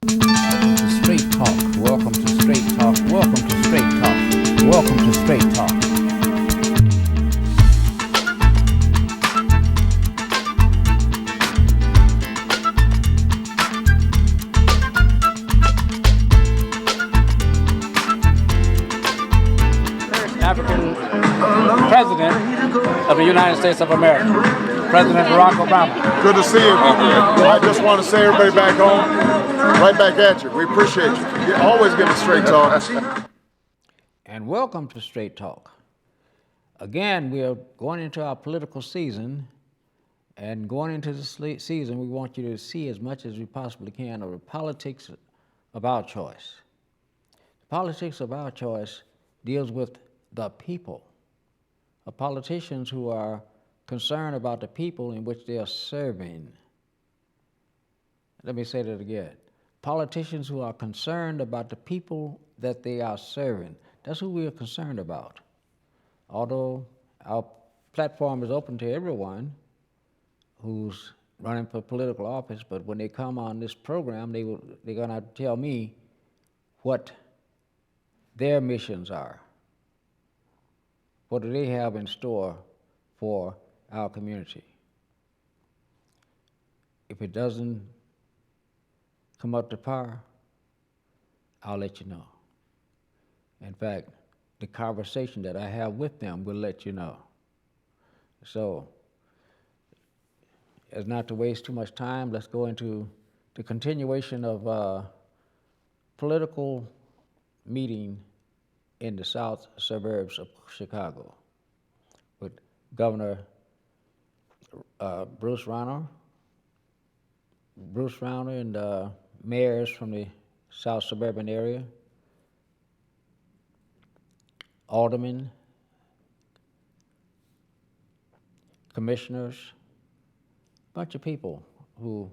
to Straight Talk. Welcome to Straight Talk. Welcome to Straight Talk. Welcome to Straight Talk. African President of the United States of America, President Barack Obama. Good to see you. I just want to say everybody back home, right back at you. We appreciate you. You always give us straight talk. And welcome to Straight Talk. Again, we are going into our political season, and going into this season, we want you to see as much as we possibly can of the politics of our choice. The politics of our choice deals with the people, of politicians who are concerned about the people in which they are serving. Let me say that again. Politicians who are concerned about the people that they are serving. That's who we are concerned about. Although our platform is open to everyone who's running for political office, but when they come on this program, they're going to tell me what their missions are. What do they have in store for our community? If it doesn't come up to par, I'll let you know. In fact, the conversation that I have with them will let you know. So, as not to waste too much time, let's go into the continuation of political meeting in the south suburbs of Chicago with Governor Bruce Rauner and mayors from the south suburban area, aldermen, commissioners, a bunch of people who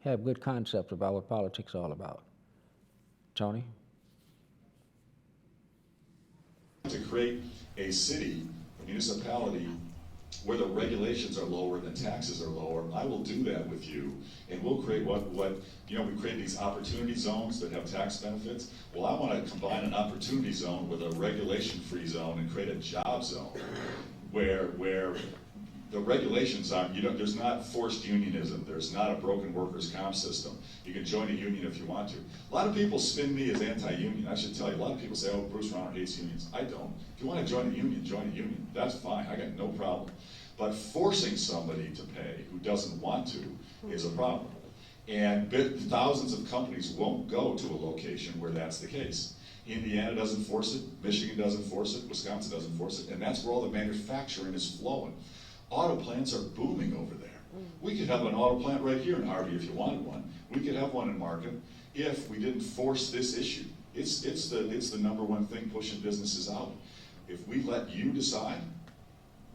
have good concepts about what politics is all about. Tony? To create a city, a municipality, where the regulations are lower and the taxes are lower, I will do that with you. And we'll create we create these opportunity zones that have tax benefits. Well, I want to combine an opportunity zone with a regulation-free zone and create a job zone where the regulations are, there's not forced unionism, there's not a broken workers' comp system. You can join a union if you want to. A lot of people spin me as anti-union. I should tell you, a lot of people say, oh, Bruce Rauner hates unions. I don't. If you want to join a union, join a union. That's fine, I got no problem. But forcing somebody to pay who doesn't want to is a problem. And thousands of companies won't go to a location where that's the case. Indiana doesn't force it, Michigan doesn't force it, Wisconsin doesn't force it, and that's where all the manufacturing is flowing. Auto plants are booming over there. We could have an auto plant right here in Harvey if you wanted one. We could have one in Markham if we didn't force this issue. It's the number one thing pushing businesses out. If we let you decide,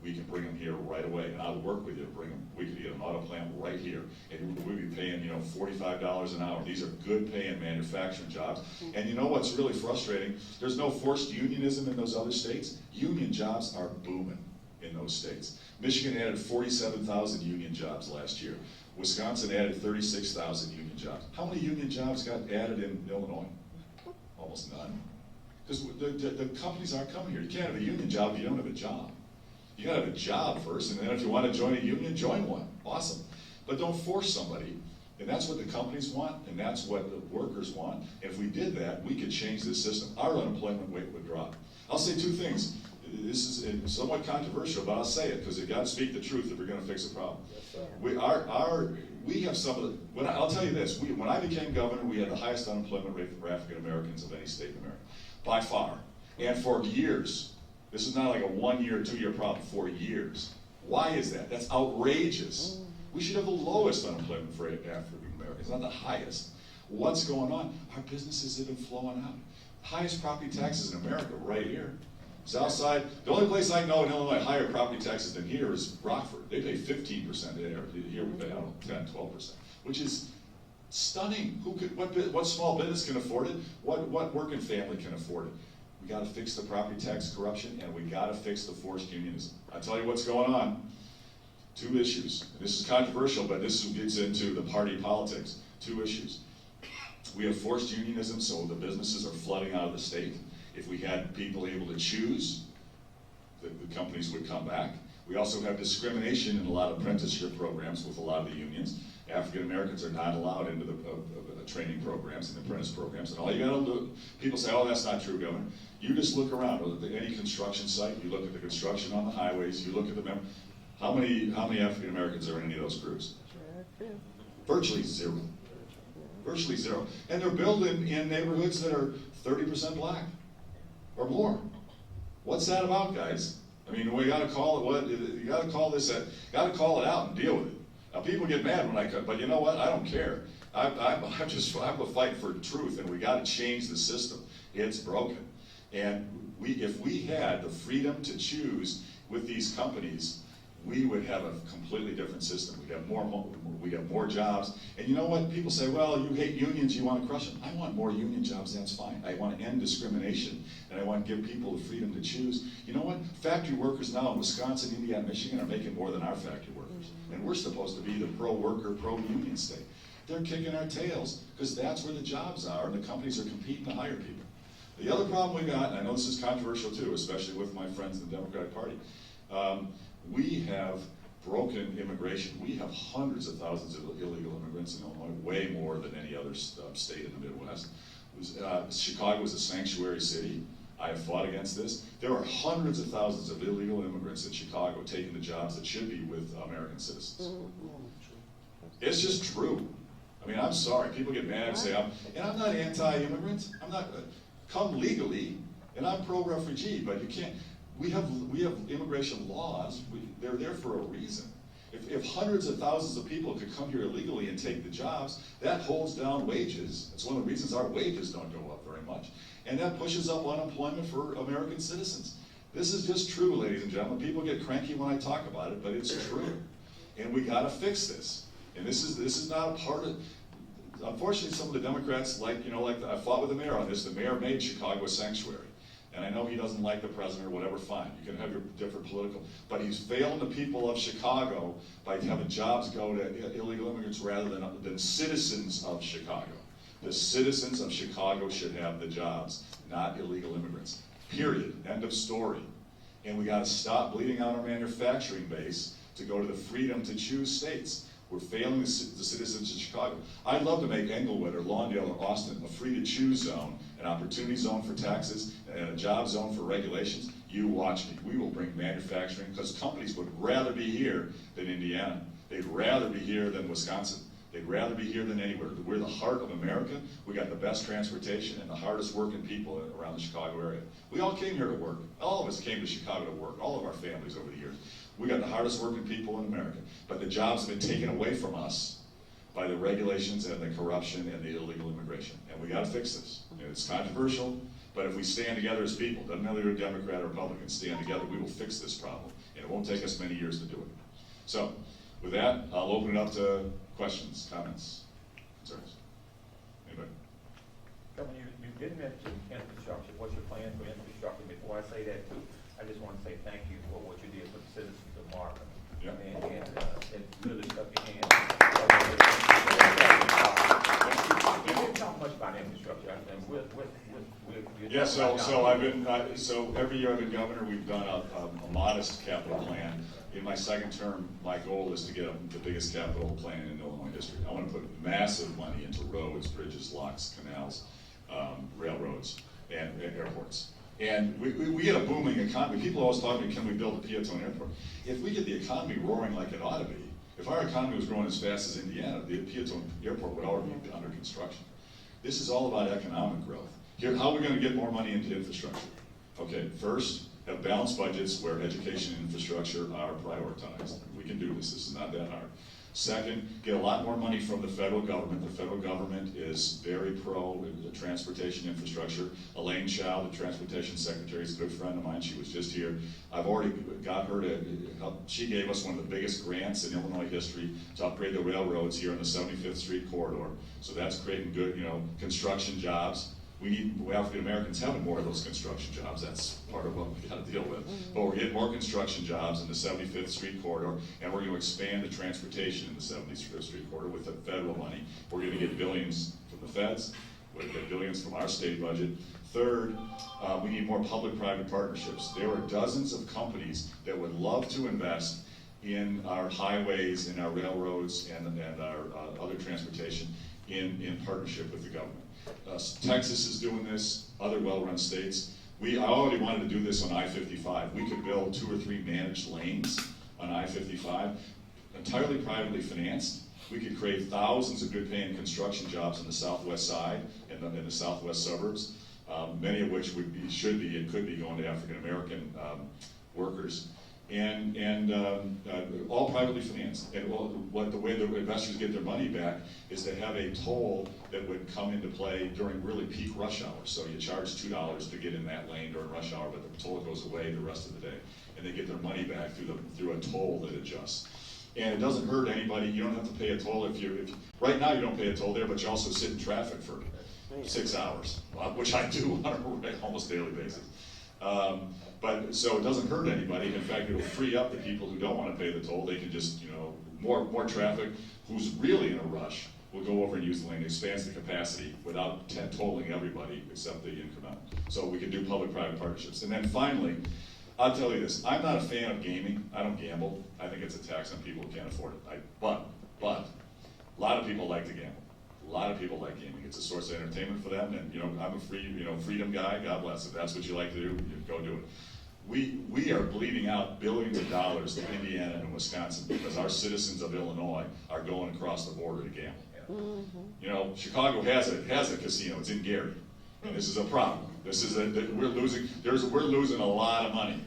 we can bring them here right away, and I'll work with you to bring them. We could get an auto plant right here, and we'd be paying $45 an hour. These are good paying manufacturing jobs. And you know what's really frustrating? There's no forced unionism in those other states. Union jobs are booming in those states. Michigan added 47,000 union jobs last year. Wisconsin added 36,000 union jobs. How many union jobs got added in Illinois? Almost none. Because the companies aren't coming here. You can't have a union job if you don't have a job. You gotta have a job first, and then if you want to join a union, join one. Awesome. But don't force somebody. And that's what the companies want, and that's what the workers want. And if we did that, we could change this system. Our unemployment rate would drop. I'll say two things. This is somewhat controversial, but I'll say it because you got to speak the truth if we're going to fix a problem. We have some of the. I'll tell you this: when I became governor, we had the highest unemployment rate for African Americans of any state in America, by far. And for years, this is not like a 1 year, 2 year problem. For years, why is that? That's outrageous. We should have the lowest unemployment for African Americans, not the highest. What's going on? Our businesses have been flowing out. Highest property taxes in America, right here. Southside, the only place I know in Illinois higher property taxes than here is Rockford. They pay 15% there. Here we pay, 10, 12%, which is stunning. What small business can afford it? What working family can afford it? We got to fix the property tax corruption, and we got to fix the forced unionism. I'll tell you what's going on. Two issues. This is controversial, but this gets into the party politics. Two issues. We have forced unionism, so the businesses are flooding out of the state. If we had people able to choose, the companies would come back. We also have discrimination in a lot of apprenticeship programs with a lot of the unions. African Americans are not allowed into the training programs and apprentice programs. And all you gotta do, people say, oh, that's not true, Governor. You just look around, any construction site, you look at the construction on the highways, you look at the, how many African Americans are in any of those crews? Virtually zero. Virtually zero. And they're building in neighborhoods that are 30% black or more. What's that about, guys? I mean, we gotta call it what, you gotta call this, you gotta call it out and deal with it. Now, people get mad when I come, but you know what? I don't care. I'm a fight for truth, and we gotta change the system. It's broken. And if we had the freedom to choose with these companies, we would have a completely different system. We'd have more jobs. And you know what? People say, well, you hate unions, you want to crush them. I want more union jobs, that's fine. I want to end discrimination, and I want to give people the freedom to choose. You know what? Factory workers now in Wisconsin, Indiana, Michigan are making more than our factory workers. And we're supposed to be the pro-worker, pro-union state. They're kicking our tails, because that's where the jobs are, and the companies are competing to hire people. The other problem we got, and I know this is controversial too, especially with my friends in the Democratic Party, we have broken immigration. We have hundreds of thousands of illegal immigrants in Illinois, way more than any other state in the Midwest. Chicago is a sanctuary city. I have fought against this. There are hundreds of thousands of illegal immigrants in Chicago taking the jobs that should be with American citizens. It's just true. I mean, I'm sorry. People get mad and say, I'm not anti-immigrant. I'm not, come legally, and I'm pro-refugee, but you can't. We have immigration laws. They're there for a reason. If hundreds of thousands of people could come here illegally and take the jobs, that holds down wages. That's one of the reasons our wages don't go up very much. And that pushes up unemployment for American citizens. This is just true, ladies and gentlemen. People get cranky when I talk about it, but it's true. And we gotta fix this. And this is not a part of, unfortunately, some of the Democrats, I fought with the mayor on this. The mayor made Chicago a sanctuary. And I know he doesn't like the president or whatever, fine. You can have your different political, but he's failing the people of Chicago by having jobs go to illegal immigrants rather than citizens of Chicago. The citizens of Chicago should have the jobs, not illegal immigrants. Period. End of story. And we gotta stop bleeding out our manufacturing base to go to the freedom to choose states. We're failing the citizens of Chicago. I'd love to make Englewood or Lawndale or Austin a free-to-choose zone, an opportunity zone for taxes, and a job zone for regulations. You watch me. We will bring manufacturing, because companies would rather be here than Indiana. They'd rather be here than Wisconsin. They'd rather be here than anywhere. We're the heart of America. We got the best transportation and the hardest working people around the Chicago area. We all came here to work. All of us came to Chicago to work, all of our families over the years. We got the hardest working people in America. But the jobs have been taken away from us by the regulations and the corruption and the illegal immigration. And we gotta fix this. And it's controversial, but if we stand together as people, doesn't matter if you're a Democrat or Republican, stand together, we will fix this problem. And it won't take us many years to do it. So, with that, I'll open it up to questions, comments, concerns. Anybody? Governor, you did mention infrastructure. What's your plan for infrastructure? Before I say that too, I just want to say thank you for what you did for the citizens of Marvin. Yeah. And it really stuck your hand. You didn't talk much about infrastructure. Yeah, so I've been, so every year I've been governor, we've done a modest capital plan. In my second term, my goal is to get the biggest capital plan in Illinois history. I want to put massive money into roads, bridges, locks, canals, railroads, and airports. And we get a booming economy. People always talk to me, can we build a Peatone airport? If we get the economy roaring like it ought to be, if our economy was growing as fast as Indiana, the Peatone airport would already be under construction. This is all about economic growth. Here, how are we going to get more money into infrastructure? Okay, first, have balanced budgets where education and infrastructure are prioritized. We can do this. This is not that hard. Second, get a lot more money from the federal government. The federal government is very pro transportation infrastructure. Elaine Chao, the transportation secretary, is a good friend of mine. She was just here. I've already got her to help. She gave us one of the biggest grants in Illinois history to upgrade the railroads here on the 75th Street corridor. So that's creating good, construction jobs. We need African Americans having more of those construction jobs. That's part of what we got to deal with. But we're getting more construction jobs in the 75th Street corridor, and we're going to expand the transportation in the 75th Street corridor with the federal money. We're going to get billions from the feds, we'll get billions from our state budget. Third, we need more public-private partnerships. There are dozens of companies that would love to invest in our highways, in our railroads, and our other transportation in partnership with the government. Texas is doing this, other well-run states. I already wanted to do this on I-55. We could build 2 or 3 managed lanes on I-55, entirely privately financed. We could create thousands of good-paying construction jobs on the southwest side, in the southwest suburbs, many of which should be and could be going to African-American workers. And all privately financed. And the way the investors get their money back is to have a toll that would come into play during really peak rush hours. So you charge $2 to get in that lane during rush hour, but the toll goes away the rest of the day. And they get their money back through a toll that adjusts. And it doesn't hurt anybody. You don't have to pay a toll if right now you don't pay a toll there, but you also sit in traffic for 6 hours, which I do on a almost daily basis. But so it doesn't hurt anybody. In fact, it'll free up the people who don't want to pay the toll. They can just, more traffic. Who's really in a rush will go over and use the lane. It expands the capacity without tolling everybody except the incremental. So we can do public-private partnerships. And then finally, I'll tell you this. I'm not a fan of gaming. I don't gamble. I think it's a tax on people who can't afford it. But a lot of people like to gamble. A lot of people like gaming. It's a source of entertainment for them, and I'm a freedom guy. God bless. If that's what you like to do, go do it. We are bleeding out billions of dollars to Indiana and Wisconsin because our citizens of Illinois are going across the border to gamble. Chicago has a casino. It's in Gary, and this is a problem. We're losing a lot of money.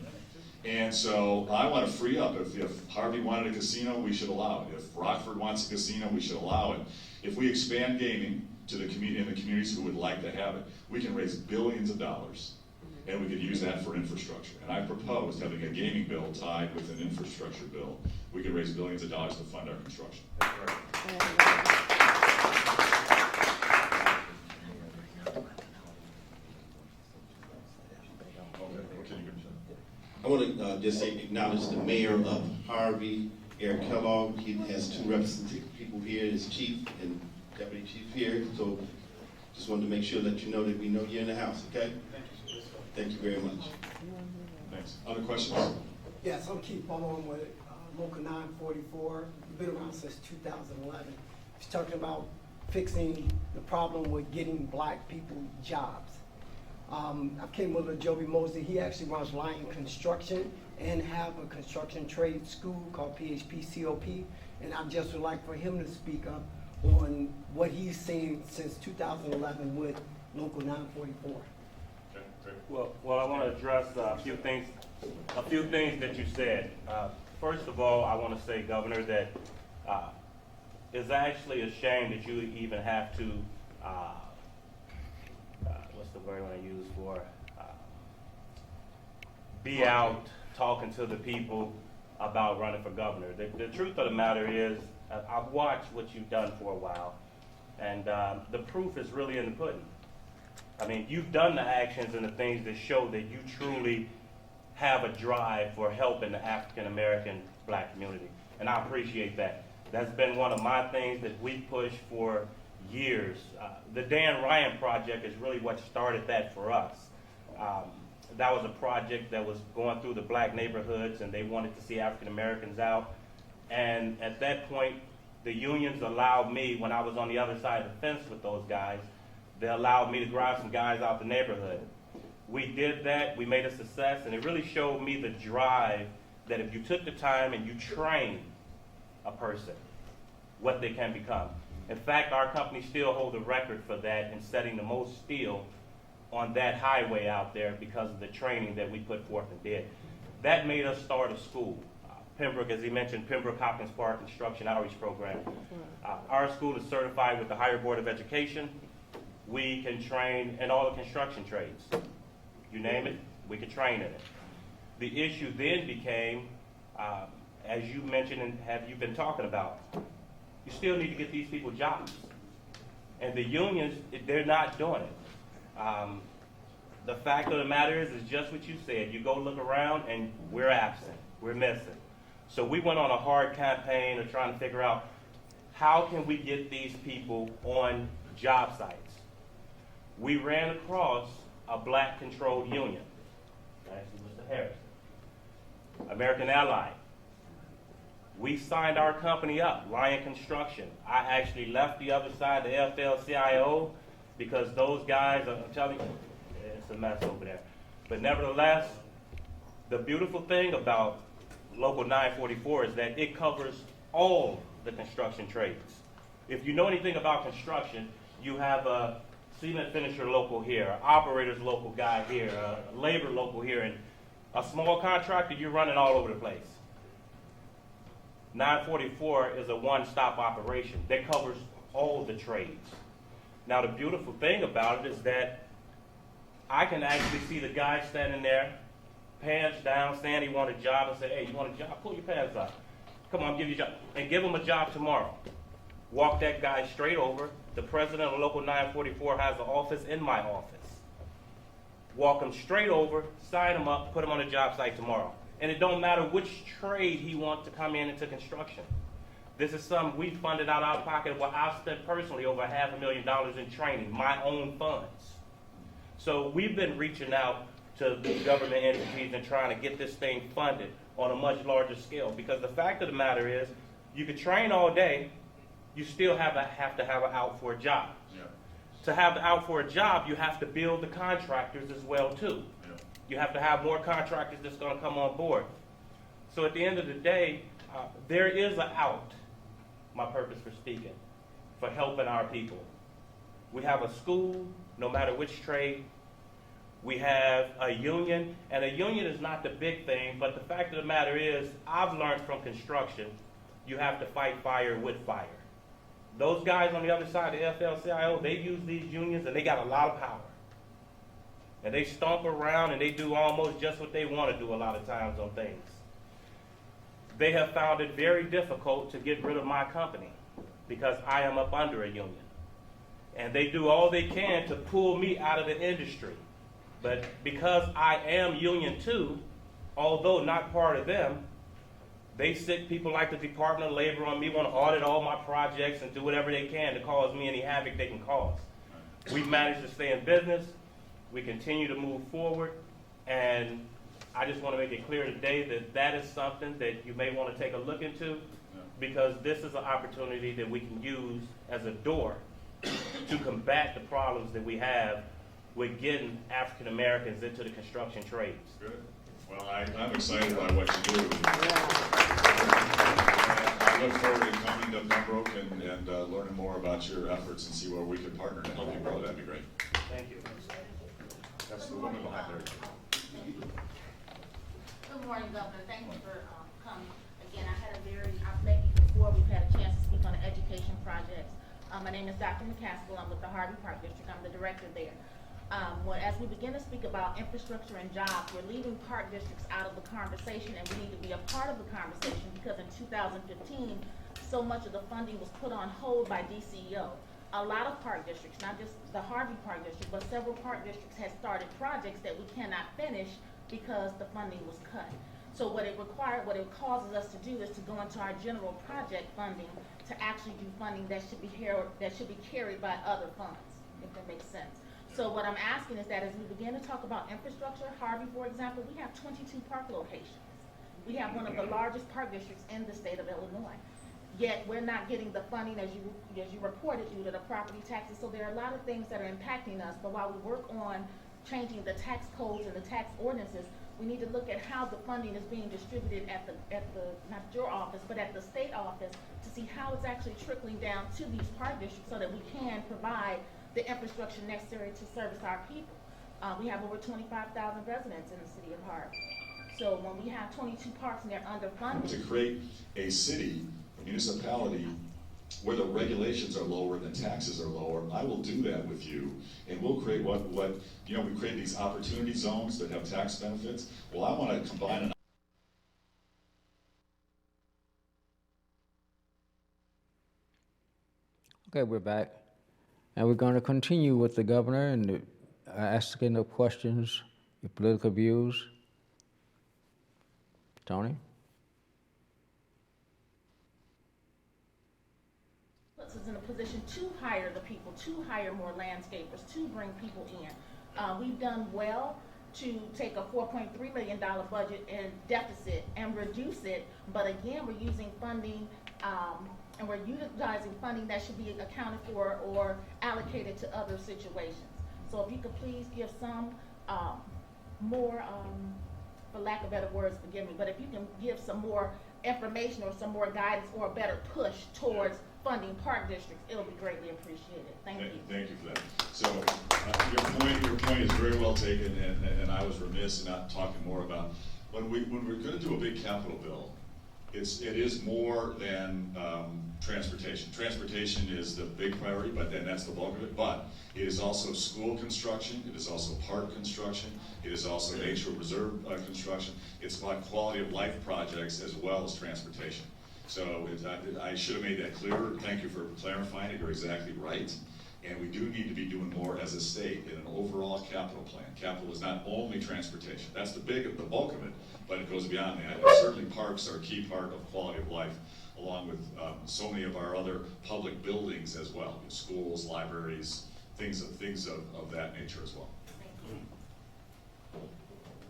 And so I want to free up. If Harvey wanted a casino, we should allow it. If Rockford wants a casino, we should allow it. If we expand gaming to in the communities who would like to have it, we can raise billions of dollars, and we could use that for infrastructure. And I proposed having a gaming bill tied with an infrastructure bill. We could raise billions of dollars to fund our construction. I want to just acknowledge the mayor of Harvey, Eric Kellogg. He has 2 representative people here, his chief and deputy chief here. So just wanted to make sure that you know that we know you're in the house, okay? Thank you very much. Thanks. Other questions? Yes, I'm Keith Ballon with Local 944. Been around since 2011. He's talking about fixing the problem with getting black people jobs. I came with Joby Mosley. He actually runs Lion Construction and have a construction trade school called PHP-COP. And I just would like for him to speak up on what he's seen since 2011 with Local 944. Okay, great. Well, I want to address a few things that you said. First of all, I want to say, Governor, that it's actually a shame that you even have to, what's the word I want to use for, be out talking to the people about running for governor. The truth of the matter is, I've watched what you've done for a while, and the proof is really in the pudding. I mean, you've done the actions and the things that show that you truly have a drive for helping the African American black community, and I appreciate that. That's been one of my things that we pushed for years. The Dan Ryan Project is really what started that for us. That was a project that was going through the black neighborhoods, and they wanted to see African Americans out. And at that point, the unions allowed me, when I was on the other side of the fence with those guys, they allowed me to grab some guys out the neighborhood. We did that, we made a success, and it really showed me the drive that if you took the time and you train a person, what they can become. In fact, our company still holds a record for that in setting the most steel on that highway out there because of the training that we put forth and did. That made us start a school. Pembroke, as he mentioned, Pembroke Hopkins Park Construction Outreach Program. Our school is certified with the Higher Board of Education. We can train in all the construction trades. You name it, we can train in it. The issue then became, as you mentioned and have you been talking about, you still need to get these people jobs. And the unions, they're not doing it. The fact of the matter is just what you said. You go look around and we're absent, we're missing. So we went on a hard campaign of trying to figure out how can we get these people on job sites. We ran across a black-controlled union. Actually, Mr. Harris. American Allied. We signed our company up, Lion Construction. I actually left the other side, the AFL-CIO, because those guys, I'm telling you, it's a mess over there. But nevertheless, the beautiful thing about Local 944 is that it covers all the construction trades. If you know anything about construction, you have a cement finisher local here, an operator's local guy here, a labor local here, and a small contractor, you're running all over the place. 944 is a one-stop operation that covers all the trades. Now, the beautiful thing about it is that I can actually see the guy standing there, pants down, saying he wants a job, and say, hey, you want a job? Pull your pants up. Come on, give you a job. And give him a job tomorrow. Walk that guy straight over. The president of Local 944 has an office in my office. Walk him straight over, sign him up, put him on a job site tomorrow. And it don't matter which trade he wants to come in into construction. This is something we funded out of our pocket. Well, I've spent personally over $500,000 in training, my own funds. So we've been reaching out to the government entities and trying to get this thing funded on a much larger scale. Because the fact of the matter is, you could train all day, you still have to have an out for a job. Yeah. To have the out for a job, you have to build the contractors as well too. Yeah. You have to have more contractors that's going to come on board. So at the end of the day, there is an out, my purpose for speaking, for helping our people. We have a school, no matter which trade. We have a union, and a union is not the big thing, but the fact of the matter is, I've learned from construction, you have to fight fire with fire. Those guys on the other side, the AFL-CIO, they use these unions and they got a lot of power. And they stomp around and they do almost just what they want to do a lot of times on things. They have found it very difficult to get rid of my company because I am up under a union. And they do all they can to pull me out of the industry. But because I am union too, although not part of them, they sick people like the Department of Labor on me, want to audit all my projects and do whatever they can to cause me any havoc they can cause. We've managed to stay in business. We continue to move forward. And I just want to make it clear today that that is something that you may want to take a look into, because this is an opportunity that we can use as a door to combat the problems that we have with getting African Americans into the construction trades. Good. Well, I'm excited by what you do. I look forward to coming to Pembroke and learning more about your efforts and see where we can partner to help you grow. That'd be great. Thank you. That's the woman behind there. Good morning, Governor. Thank you for coming. Again, I've met you before. We've had a chance to speak on the education projects. My name is Dr. McCaskill. I'm with the Harvey Park District. I'm the director there. As we begin to speak about infrastructure and jobs, we're leaving park districts out of the conversation, and we need to be a part of the conversation because in 2015, so much of the funding was put on hold by DCEO. A lot of park districts, not just the Harvey Park District, but several park districts had started projects that we cannot finish because the funding was cut. So what it causes us to do is to go into our general project funding to actually do funding that should be carried by other funds, if that makes sense. So what I'm asking is that as we begin to talk about infrastructure, Harvey, for example, we have 22 park locations. We have one of the largest park districts in the state of Illinois. Yet we're not getting the funding as you reported due to the property taxes. So there are a lot of things that are impacting us. But while we work on changing the tax codes and the tax ordinances, we need to look at how the funding is being distributed at the not your office, but at the state office to see how it's actually trickling down to these park districts so that we can provide the infrastructure necessary to service our people. We have over 25,000 residents in the city of Harvey. So when we have 22 parks and they're underfunded. To create a city, a municipality, where the regulations are lower and the taxes are lower, I will do that with you. And we'll create we create these opportunity zones that have tax benefits. Well, I want to combine an Okay, we're back. And we're going to continue with the governor and asking the questions, your political views. Tony? Puts us in a position to hire the people, to hire more landscapers, to bring people in. We've done well to take a $4.3 million budget and deficit and reduce it, but again, we're using funding, and we're utilizing funding that should be accounted for or allocated to other situations. So if you could please give some more, for lack of better words, forgive me, but if you can give some more information or some more guidance or a better push towards funding park districts, it'll be greatly appreciated. Thank you. Thank you for that. So your point is very well taken, and I was remiss in not talking more about when we're going to do a big capital bill. It is more than transportation. Transportation is the big priority, but then that's the bulk of it. But it is also school construction. It is also park construction. It is also nature reserve construction. It's about quality of life projects as well as transportation. So I should have made that clearer. Thank you for clarifying it. You're exactly right. And we do need to be doing more as a state in an overall capital plan. Capital is not only transportation. That's the bulk of it, but it goes beyond that. And certainly parks are a key part of quality of life, along with so many of our other public buildings as well, schools, libraries, things of that nature as well.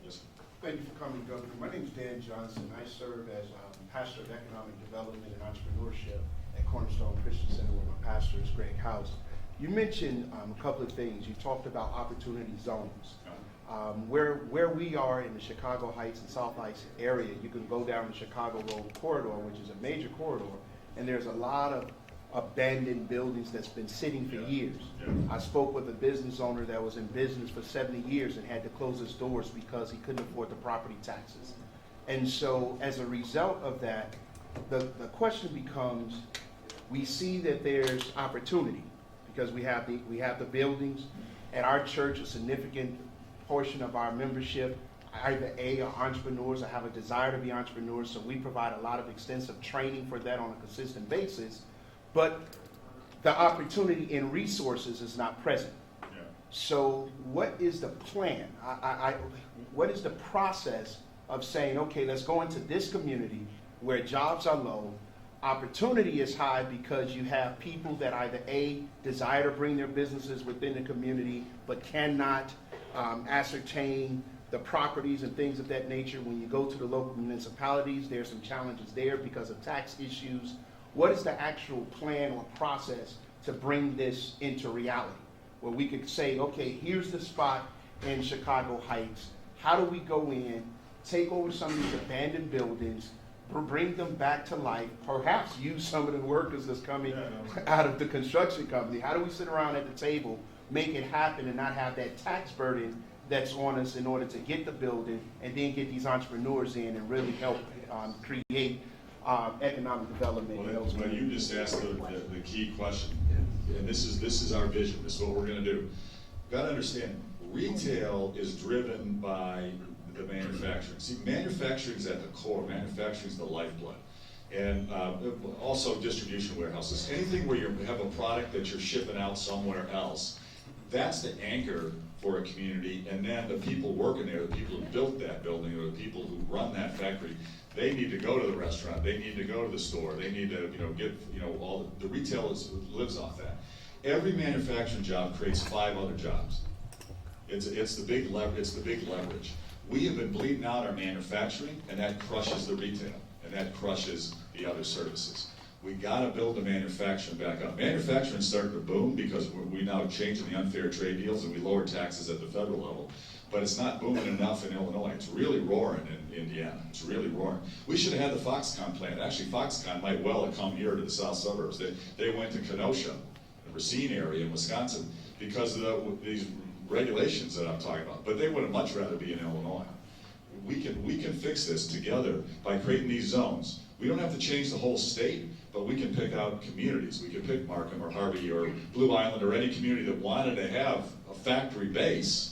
Yes, sir. Thank you for coming, Governor. My name is Dan Johnson. I serve as Pastor of Economic Development and Entrepreneurship at Cornerstone Christian Center, where my pastor is Greg House. You mentioned a couple of things. You talked about opportunity zones. Where we are in the Chicago Heights and South Heights area, you can go down the Chicago Road corridor, which is a major corridor, and there's a lot of abandoned buildings that's been sitting for years. I spoke with a business owner that was in business for 70 years and had to close his doors because he couldn't afford the property taxes. And so as a result of that, the question becomes, we see that there's opportunity because we have the buildings. At our church, a significant portion of our membership either are entrepreneurs or have a desire to be entrepreneurs, so we provide a lot of extensive training for that on a consistent basis. But the opportunity and resources is not present. Yeah. So what is the plan? What is the process of saying, okay, let's go into this community where jobs are low, opportunity is high because you have people that either desire to bring their businesses within the community but cannot ascertain the properties and things of that nature. When you go to the local municipalities, there's some challenges there because of tax issues. What is the actual plan or process to bring this into reality? Where we could say, okay, here's the spot in Chicago Heights. How do we go in, take over some of these abandoned buildings, bring them back to life, perhaps use some of the workers that's coming out of the construction company? How do we sit around at the table, make it happen, and not have that tax burden that's on us in order to get the building and then get these entrepreneurs in and really help create economic development in those Well, you just asked the key question, and this is our vision. This is what we're going to do. You've got to understand, retail is driven by the manufacturing. See, manufacturing is at the core. Manufacturing is the lifeblood. And also distribution warehouses. Anything where you have a product that you're shipping out somewhere else, that's the anchor for a community. And then the people working there, the people who built that building or the people who run that factory, they need to go to the restaurant, they need to go to the store, they need to get all the retail lives off that. Every manufacturing job creates 5 other jobs. It's the big leverage. We have been bleeding out our manufacturing, and that crushes the retail, and that crushes the other services. We got to build the manufacturing back up. Manufacturing's starting to boom because we now changing the unfair trade deals and we lower taxes at the federal level. But it's not booming enough in Illinois. It's really roaring in Indiana. It's really roaring. We should have had the Foxconn plant. Actually, Foxconn might well have come here to the south suburbs. They went to Kenosha, the Racine area in Wisconsin, because of these regulations that I'm talking about. But they would have much rather be in Illinois. We can fix this together by creating these zones. We don't have to change the whole state, but we can pick out communities. We can pick Markham or Harvey or Blue Island or any community that wanted to have a factory base.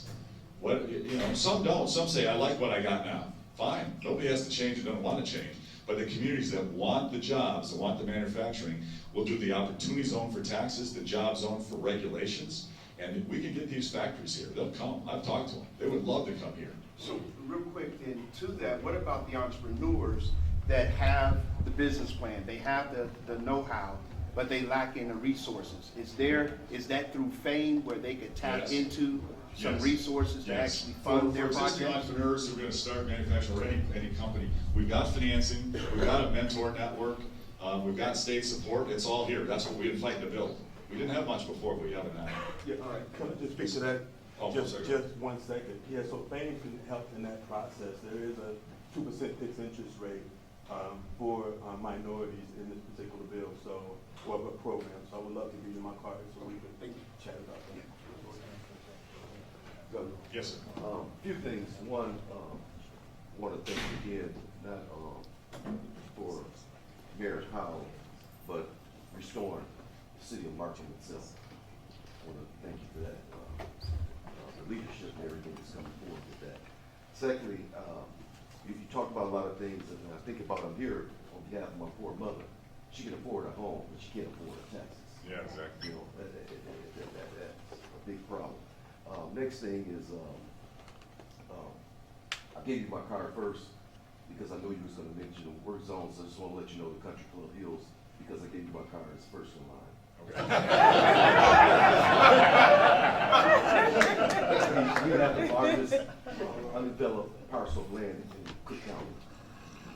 Some don't. Some say, I like what I got now. Fine. Nobody has to change or doesn't want to change. But the communities that want the jobs, that want the manufacturing, will do the opportunity zone for taxes, the job zone for regulations, and we can get these factories here. They'll come. I've talked to them. They would love to come here. So real quick then to that, what about the entrepreneurs that have the business plan, they have the know-how, but they lack in the resources. Is that through FAME where they could tap Yes. into some Yes. resources to Yes. actually fund their For existing projects? entrepreneurs who are gonna start manufacturing, or any company, we've got financing, we've got a mentor network, we've got state support, it's all here, that's what we've been fighting to build. We didn't have much before, but we have it now. Yeah, all right, can I just speak to that? Oh, Just, sorry. just 1 second. Yeah, so FAME can help in that process. There is a 2% fixed interest rate for minorities in this particular bill, so, or a program. So I would love to give you my card so we can chat about that. Governor, Yes, sir. few things. One, want to thank you again, not for Mayor Powell, but restoring the city of Markham itself. I want to thank you for that, the leadership and everything that's coming forward with that. Secondly, you talk about a lot of things, and I think about I'm here on behalf of my poor mother. She can afford a home, but she can't afford her taxes. Yeah, exactly. You know, that's a big problem. Next thing is, I gave you my card first because I know you was gonna mention the work zone, so I just wanna let you know the Country Club Hills, because I gave you my card as first in line. We have the largest undeveloped parcel of land in Cook County,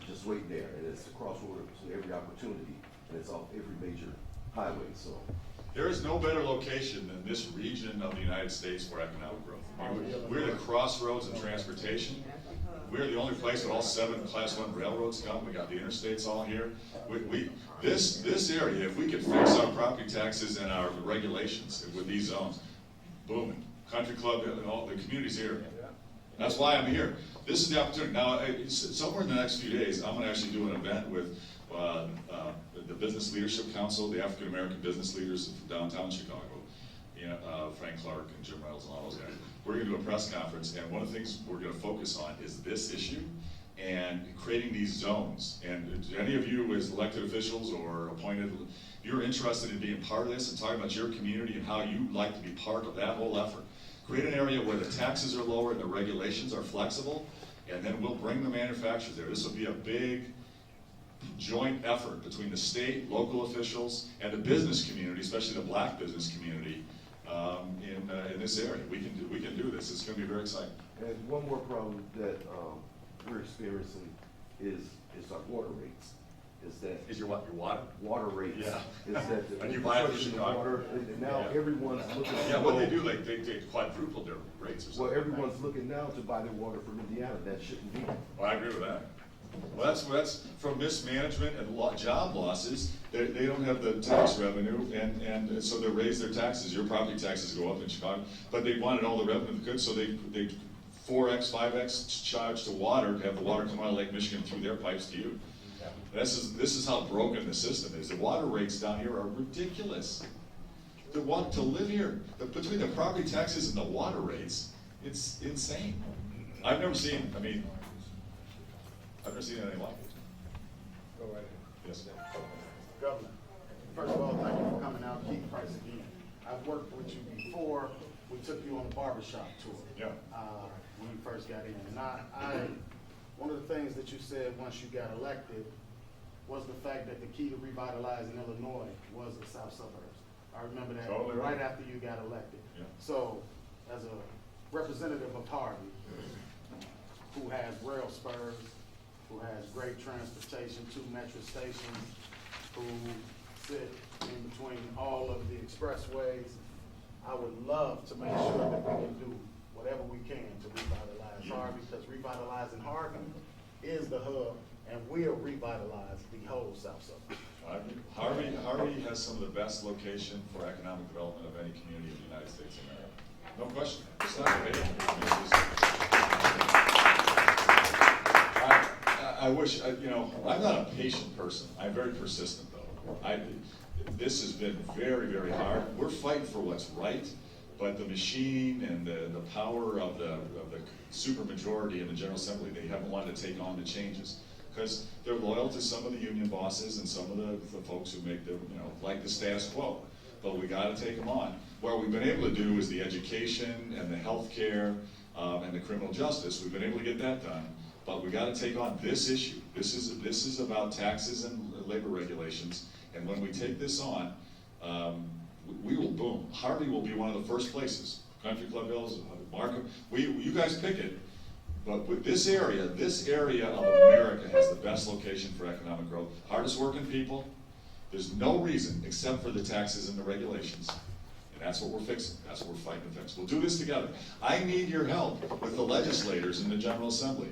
just waiting there, and it's a crossroad to every opportunity, and it's off every major highway, so. There is no better location than this region of the United States for economic growth. We're the crossroads of transportation. We're the only place with all 7 Class 1 railroads come. We got the interstates all here. This area, if we could fix our property taxes and our regulations with these zones, booming. Country Club and all the communities here. That's why I'm here. This is the opportunity. Now, somewhere in the next few days, I'm gonna actually do an event with the Business Leadership Council, the African American business leaders from downtown Chicago, Frank Clark and Jim Reynolds and all those guys. We're gonna do a press conference, and one of the things we're gonna focus on is this issue and creating these zones. And any of you as elected officials or appointed, you're interested in being part of this and talking about your community and how you'd like to be part of that whole effort. Create an area where the taxes are lower and the regulations are flexible, and then we'll bring the manufacturers there. This will be a big joint effort between the state, local officials, and the business community, especially the black business community, in this area. We can do this. It's going to be very exciting. And one more problem that we're experiencing is our water rates. Is your what? Your water? Water rates. Yeah. Is that the And you buy it from construction of Chicago. water, and now Yeah. everyone's looking. Yeah, what they do, like they quadrupled their rates or something. Well, everyone's looking now to buy their water from Indiana. That shouldn't be. Well, I agree with that. Well, that's from mismanagement and job losses. They don't have the tax revenue, and so they raise their taxes. Your property taxes go up in Chicago, but they wanted all the revenue they could, so they 4x, 5x charge to water to have the water come out of Lake Michigan through their pipes to you. This is how broken the system is. The water rates down here are ridiculous. To live here, between the property taxes and the water rates, it's insane. I've never seen anything like it. Go right ahead. Yes. Governor, first of all, thank you for coming out. Keith Price again. I've worked with you before. We took you on the barbershop tour. Yeah. When you first got in. And one of the things that you said once you got elected was the fact that the key to revitalizing Illinois was the south suburbs. I remember that Totally right right. after you got elected. Yeah. So, as a representative of Harvey, who has rail spurs, who has great transportation, 2 metro stations, who sit in between all of the expressways, I would love to make sure that we can do whatever we can to revitalize Harvey, because revitalizing Harvey is the hub, and we'll revitalize the whole south suburbs. Harvey has some of the best location for economic development of any community in the United States of America. No question. It's not debatable. I wish, I'm not a patient person. I'm very persistent, though. This has been very, very hard. We're fighting for what's right, but the machine and the power of the supermajority in the General Assembly, they haven't wanted to take on the changes, because they're loyal to some of the union bosses and some of the folks who make like the status quo. But we got to take them on. What we've been able to do is the education and the health care and the criminal justice. We've been able to get that done. But we got to take on this issue. This is about taxes and labor regulations, And when we take this on, we will boom. Harvey will be one of the first places. Country Club Hills, Markham, you guys pick it. But with this area of America has the best location for economic growth. Hardest working people. There's no reason except for the taxes and the regulations. And that's what we're fixing. That's what we're fighting to fix. We'll do this together. I need your help with the legislators in the General Assembly,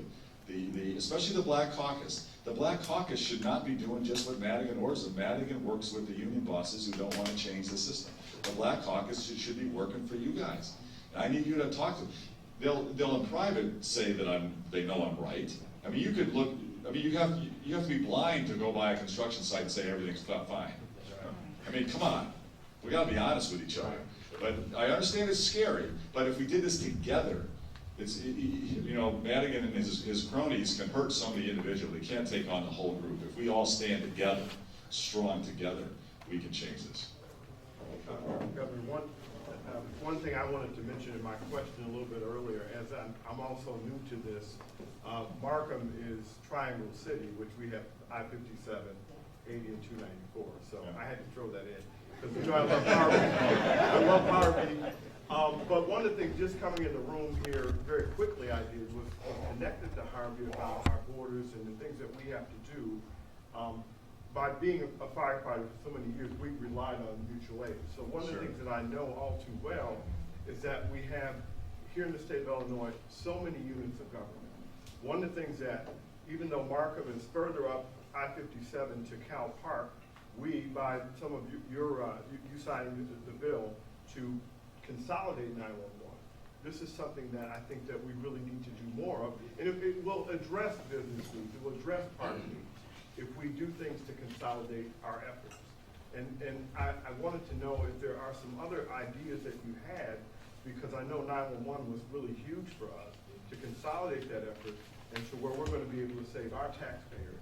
especially the Black Caucus. The Black Caucus should not be doing just what Madigan orders. Madigan works with the union bosses who don't want to change the system. The Black Caucus should be working for you guys. And I need you to talk to them. They'll in private say that they know I'm right. I mean, you could look. I mean, you have to be blind to go by a construction site and say everything's fine. I mean, come on. We got to be honest with each other. But I understand it's scary. But if we did this together, Madigan and his cronies can hurt somebody individually. They can't take on the whole group. If we all stand together, strong together, we can change this. Governor, one thing I wanted to mention in my question a little bit earlier, as I'm also new to this, Markham is Triangle City, which we have I-57, 80, and 294. So I had to throw that in because I love Harvey. I love Harvey. But one of the things just coming in the room here very quickly I did was connected to Harvey about our borders and the things that we have to do. By being a firefighter for so many years, we relied on mutual aid. So one of the things that I know all too well is that we have, here in the state of Illinois, so many units of government. One of the things that, even though Markham is further up I-57 to Cal Park, we, by some of you signing the bill to consolidate 911. This is something that I think that we really need to do more of. And it will address business needs, it will address park needs, if we do things to consolidate our efforts. And I wanted to know if there are some other ideas that you had, because I know 911 was really huge for us, to consolidate that effort and to where we're going to be able to save our taxpayers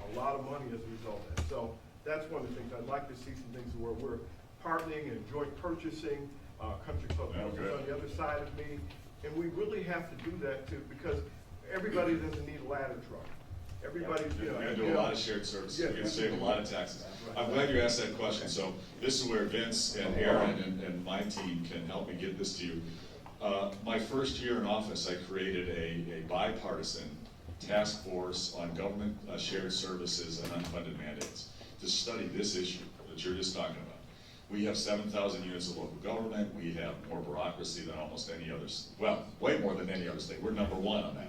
a lot of money as a result of that. So that's one of the things. I'd like to see some things where we're partnering and joint purchasing. Country Club Hills is on the other side of me. And we really have to do that too, because everybody doesn't need a ladder truck. Everybody's, We're going to do a lot of shared services. We're going to save a lot of taxes. I'm glad you asked that question. So this is where Vince and Aaron and my team can help me get this to you. My first year in office, I created a bipartisan task force on government shared services and unfunded mandates to study this issue that you're just talking about. We have 7,000 units of local government. We have more bureaucracy than almost any other, well, way more than any other state. We're #1 on that.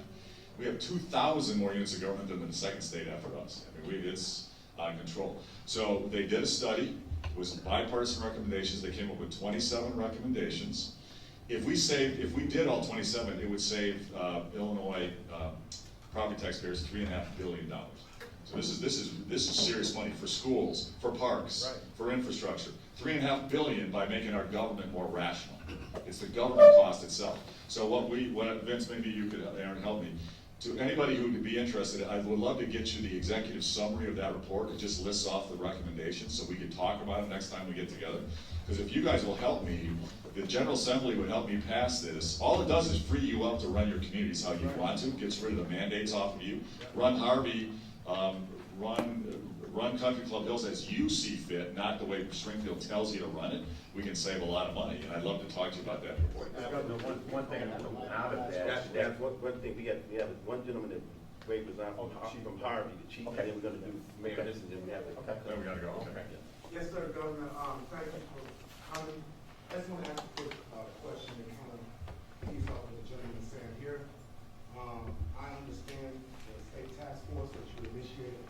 We have 2,000 more units of government than the second state after us. I mean, it's out of control. So they did a study with some bipartisan recommendations. They came up with 27 recommendations. If we did all 27, it would save Illinois property taxpayers $3.5 billion. So this is serious money for schools, for parks, for infrastructure. $3.5 billion by making our government more rational. It's the government cost itself. So what Vince, maybe you could, Aaron, help me. To anybody who would be interested, I would love to get you the executive summary of that report. It just lists off the recommendations so we can talk about it next time we get together. Because if you guys will help me, the General Assembly would help me pass this. All it does is free you up to run your communities how you want to, gets rid of the mandates off of you. Run Harvey, run Country Club Hills as you see fit, not the way Springfield tells you to run it. We can save a lot of money, and I'd love to talk to you about that report. One thing out of that's one thing. We have one gentleman that Ray was on from Harvey, the chief, and then we're going to do Mayor this, and then we have to. Then we got to go. Okay. Yes, sir, Governor. Thank you for coming. I just want to ask a quick question and kind of piece off what the gentleman said here. I understand the state task force that you initiated,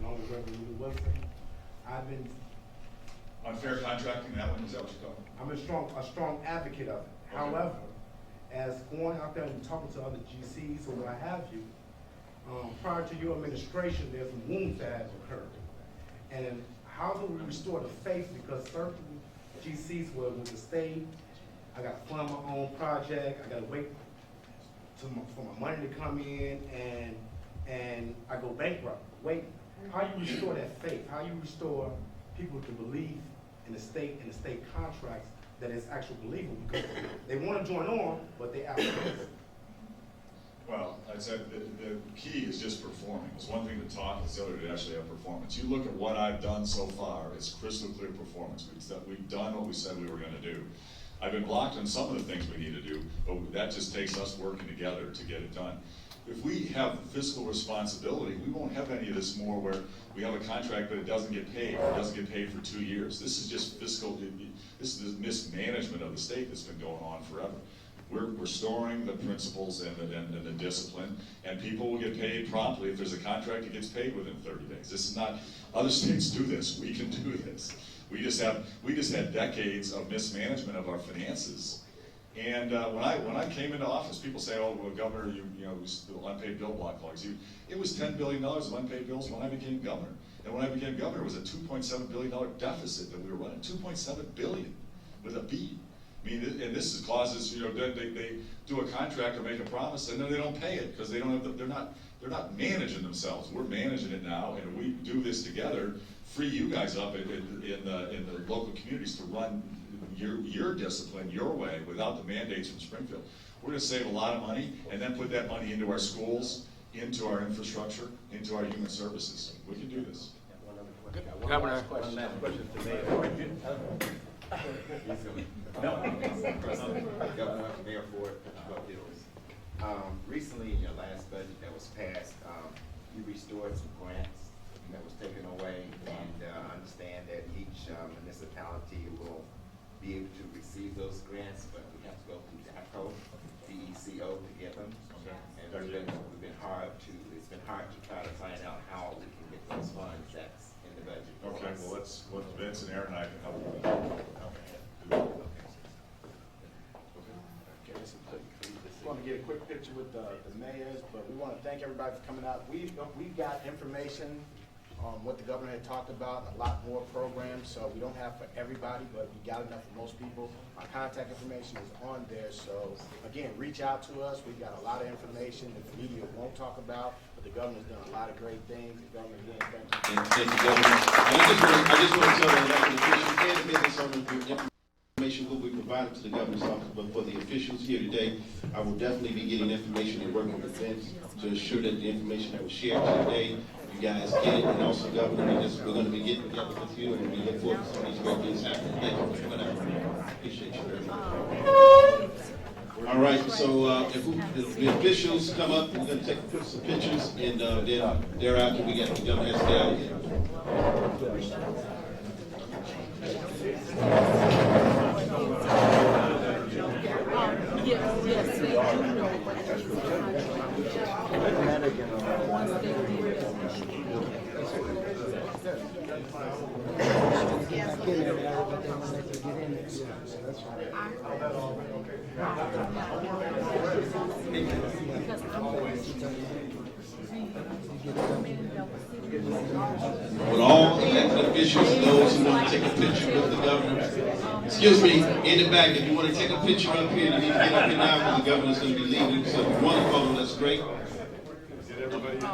along with Reverend Wilson. I've been unfair contracting, that one, is that what you're talking about? I'm a strong advocate of it. Okay. However, as going out there and talking to other GCs or what have you, prior to your administration, there's some wounds that have occurred. And how do we restore the faith? Because certain GCs were with the state, I got to fund my own project, I got to wait for my money to come in, and I go bankrupt. Wait, how you restore that faith? How you restore people to believe in the state and the state contracts that it's actually believable, because they want to join on, but they absolutely. Well, I said the key is just performing. It's one thing to talk, it's the other to actually have performance. You look at what I've done so far, it's crystal clear performance. We've done what we said we were gonna do. I've been blocked on some of the things we need to do, but that just takes us working together to get it done. If we have fiscal responsibility, we won't have any of this more where we have a contract but it doesn't get paid, or it doesn't get paid for 2 years. This is just fiscal, this is the mismanagement of the state that's been going on forever. We're restoring the principles and the discipline, and people will get paid promptly. If there's a contract, it gets paid within 30 days. This is not, other states do this, we can do this. We just had decades of mismanagement of our finances. And when I came into office, people say, "Oh, well, Governor, you know, the unpaid bill block logs." It was $10 billion of unpaid bills when I became governor. And when I became governor, it was a $2.7 billion deficit that we were running. $2.7 billion with a B. I mean, and this is causes, you know, they do a contract or make a promise and then they don't pay it because they don't have they're not managing themselves. We're managing it now, and we do this together. Free you guys up in the local communities to run your discipline your way without the mandates from Springfield. We're going to save a lot of money and then put that money into our schools, into our infrastructure, into our human services. We can do this. Governor. One last question to Mayor. Governor, Mayor Ford, Buck Hills. Recently in your last budget that was passed, you restored some grants that was taken away, and I understand that each municipality will be able to receive those grants, but we have to go through DACO, DECO to get them. And it's been hard to try to find out how we can get those funds that's in the budget. Okay, well, let's Vince and Aaron and I can help you with that. We want to get a quick picture with the mayors, but we want to thank everybody for coming out. We've got information on what the governor had talked about, a lot more programs, so we don't have for everybody, but we got enough for most people. Our contact information is on there, so again, reach out to us. We've got a lot of information that the media won't talk about, but the governor's done a lot of great things. The governor, again, thank you. Thank you, Governor. I just want to tell the elected officials and the business owners the information will be provided to the governor's office, but for the officials here today, I will definitely be getting information and working with Vince to ensure that the information that was shared today, you guys get it, and also, Governor, we're going to be getting together with you, and we look forward to some of these great things happening. Thank you for coming out. Appreciate you very much. All right, so if the officials come up, we're going to take some pictures, and then thereafter we got the governor has to get out here. With all elected officials and those who want to take a picture with the governor, excuse me, in the back, if you want to take a picture up here, you need to get up here now because the governor's going to be leaving. So if you want to photo, that's great. Get everybody in.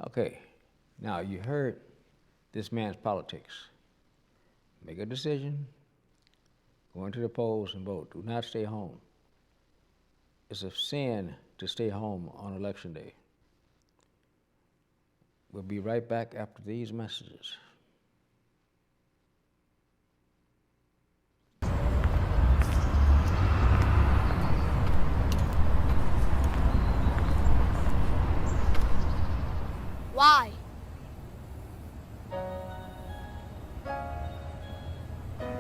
Okay, now you heard this man's politics. Make a decision, go into the polls and vote. Do not stay home. It's a sin to stay home on election day. We'll be right back after these messages. Why?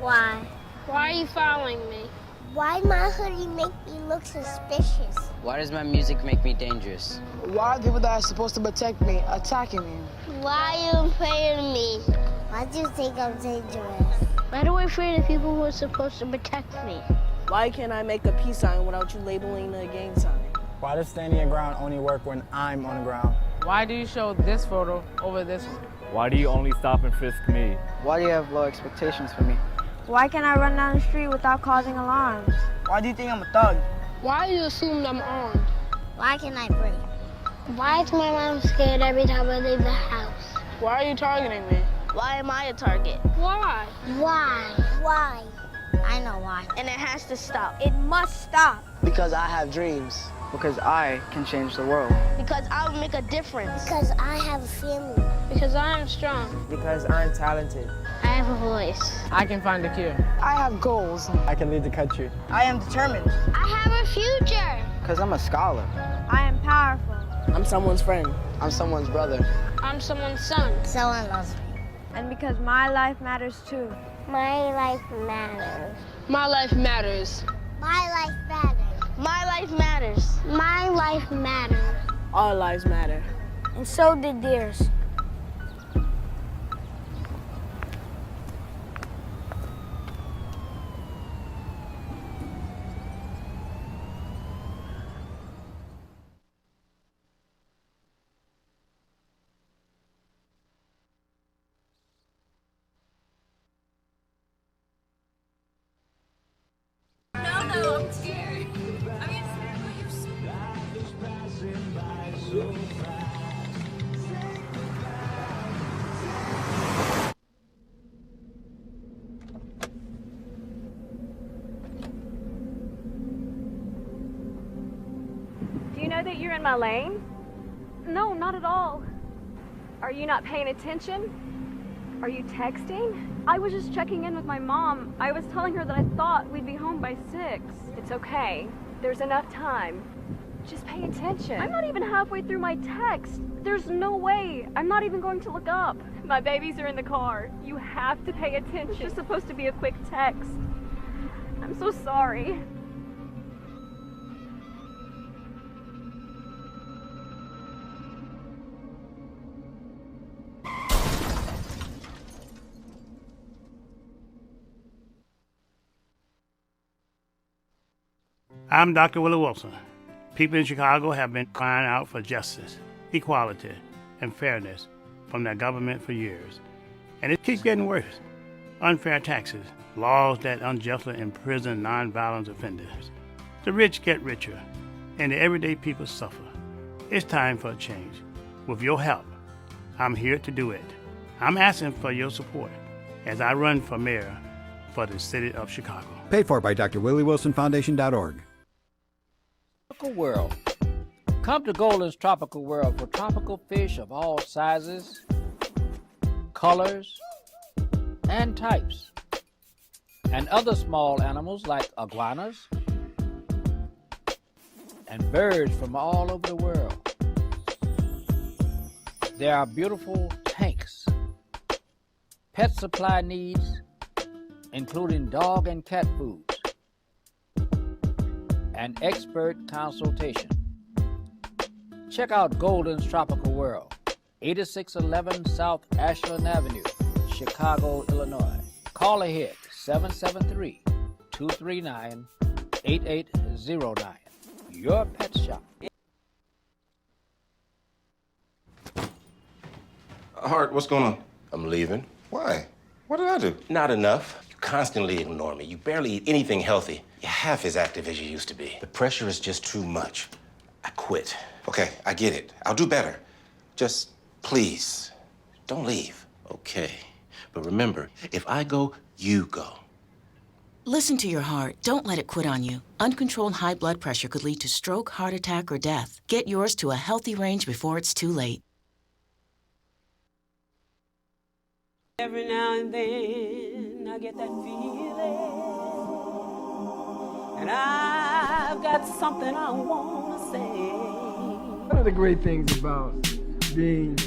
Why? Why are you following me? Why my hoodie make me look suspicious? Why does my music make me dangerous? Why are people that are supposed to protect me attacking me? Why are you afraid of me? Why do you think I'm dangerous? Why do I afraid of people who are supposed to protect me? Why can't I make a peace sign without you labeling the gang sign? Why does standing your ground only work when I'm on the ground? Why do you show this photo over this one? Why do you only stop and frisk me? Why do you have low expectations for me? Why can't I run down the street without causing alarms? Why do you think I'm a thug? Why do you assume I'm armed? Why can I breathe? Why is my mom scared every time I leave the house? Why are you targeting me? Why am I a target? Why? Why? I know why. And it has to stop. It must stop. Because I have dreams. Because I can change the world. Because I will make a difference. Because I have a family. Because I am strong. Because I'm talented. I have a voice. I can find a cure. I have goals. I can lead the country. I am determined. I have a future. Because I'm a scholar. I am powerful. I'm someone's friend. I'm someone's brother. I'm someone's son. Someone loves me. And because my life matters too. My life matters. My life matters. My life matters. My life matters. My life matters. All lives matter. And so did theirs. No, I'm scared. Do you know that you're in my lane? No, not at all. Are you not paying attention? Are you texting? I was just checking in with my mom. I was telling her that I thought we'd be home by 6. It's okay. There's enough time. Just pay attention. I'm not even halfway through my text. There's no way. I'm not even going to look up. My babies are in the car. You have to pay attention. It's just supposed to be a quick text. I'm so sorry. I'm Dr. Willie Wilson. People in Chicago have been crying out for justice, equality, and fairness from their government for years. And it keeps getting worse. Unfair taxes, laws that unjustly imprison nonviolent offenders. The rich get richer, and the everyday people suffer. It's time for a change. With your help, I'm here to do it. I'm asking for your support as I run for mayor for the city of Chicago. Paid for by drwilliewilsonfoundation.org. Tropical World. Come to Golden's Tropical World for tropical fish of all sizes, colors, and types, and other small animals like iguanas and birds from all over the world. There are beautiful tanks, pet supply needs, including dog and cat foods, and expert consultation. Check out Golden's Tropical World, 8611 South Ashland Avenue, Chicago, Illinois. Call ahead, 773-239-8809. Your pet shop. Hart, what's going on? I'm leaving. Why? What did I do? Not enough. You constantly ignore me. You barely eat anything healthy. You're half as active as you used to be. The pressure is just too much. I quit. Okay, I get it. I'll do better. Just please, don't leave. Okay. But remember, if I go, you go. Listen to your heart. Don't let it quit on you. Uncontrolled high blood pressure could lead to stroke, heart attack, or death. Get yours to a healthy range before it's too late. Every now and then I get that feeling, and I've got something I want to say. One of the great things about being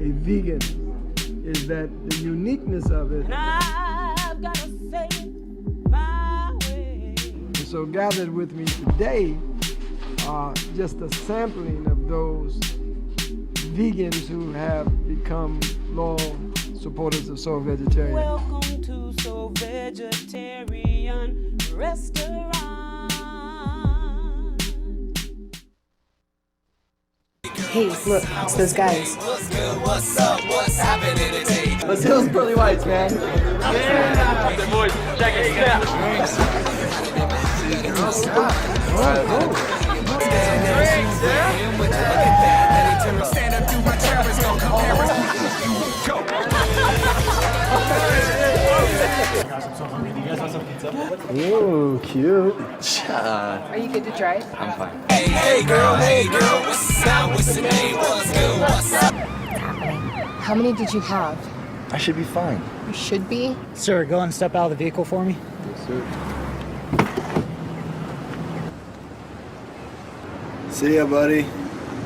a vegan is that the uniqueness of it. And I've got to say it my way. And so gathered with me today are just a sampling of those vegans who have become loyal supporters of Soul Vegetarian. Welcome to Soul Vegetarian Restaurant. Hey, look, it's those guys. What's good? What's up? What's happening today? Let's do those pearly whites, man. Yeah! The boys, check it out. Stand up, do my terrorists, don't compare us. Go! Ooh, cute. Are you good to drive? I'm fine. Hey girl, what's up? What's the name? What's good? What's up? How many did you have? I should be fine. You should be. Sir, go and step out of the vehicle for me. Yes, sir. See ya, buddy.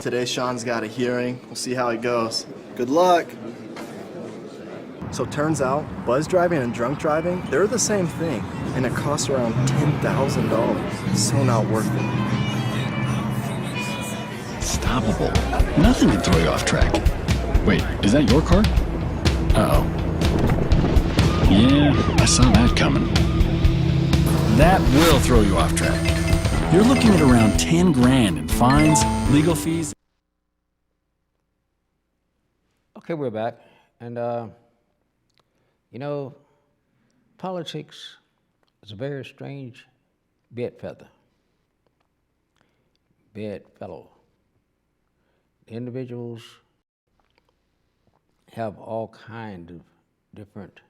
Today, Sean's got a hearing. We'll see how it goes. Good luck. So turns out, buzz driving and drunk driving, they're the same thing, and it costs around $10,000. So not worth it. Stoppable. Nothing can throw you off track. Wait, is that your car? Uh-oh. Yeah, I saw that coming. That will throw you off track. You're looking at around 10 grand in fines, legal fees. Okay, we're back. And, you know, politics is a very strange bedfellow. Individuals have all kinds of different,